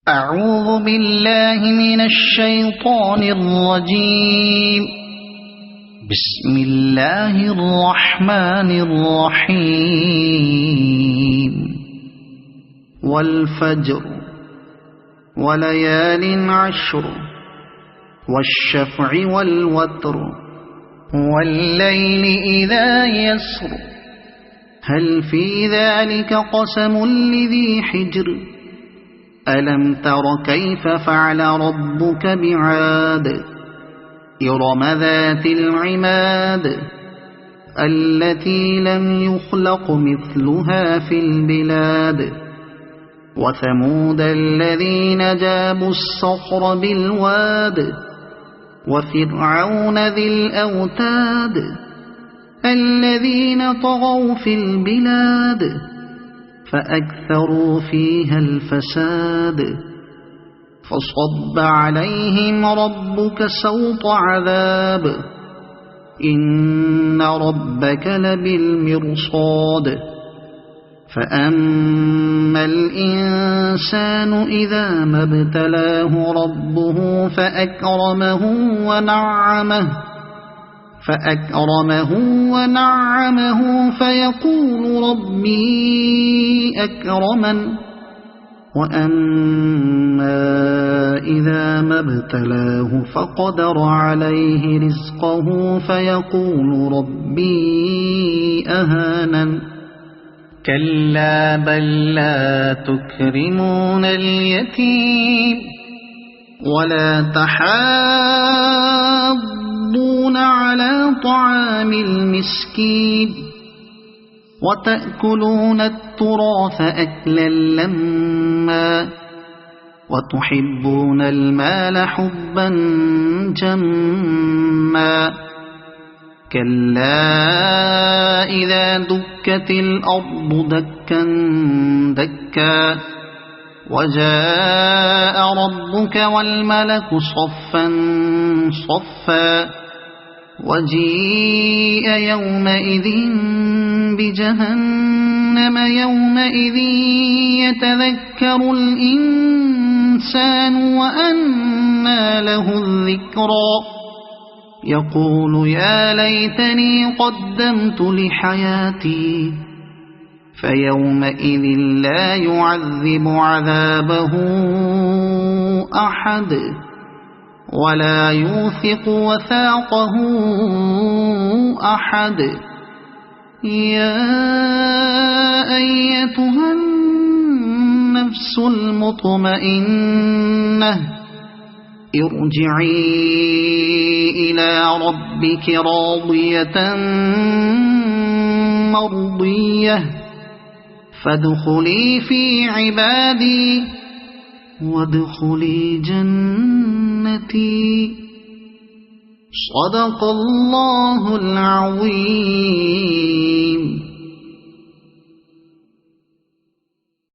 أعوذ بالله من الشيطان الرجيم. بسم الله الرحمن الرحيم. والفجر وليال عشر والشفع والوتر والليل إذا يسر هل في ذلك قسم لذي حجر ألم تر كيف فعل ربك بعاد إرم ذات العماد التي لم يخلق مثلها في البلاد وثمود الذين جابوا الصخر بالواد وفرعون ذي الأوتاد الذين طغوا في البلاد فأكثروا فيها الفساد فصب عليهم ربك سوط عذاب إن ربك لبالمرصاد فأما الإنسان إذا ما ابتلاه ربه فأكرمه ونعمه فيقول ربي أكرمن وأما إذا ما ابتلاه فقدر عليه رزقه فيقول ربي أهانن كلا بل لا تكرمون اليتيم ولا تحاضون على طعام المسكين وتأكلون التراث أكلا لما وتحبون المال حبا جما كلا إذا دكت الأرض دكا دكا وجاء ربك والملك صفا صفا وجيء يومئذ بجهنم يومئذ يتذكر الإنسان وأنى له الذكرى يقول يا ليتني قدمت لحياتي فيومئذ لا يعذب عذابه أحد ولا يوثق وثاقه أحد يا أيتها النفس المطمئنة ارجعي إلى ربك راضية مرضية فادخلي في عبادي وادخلي جنتي صدق الله العظيم.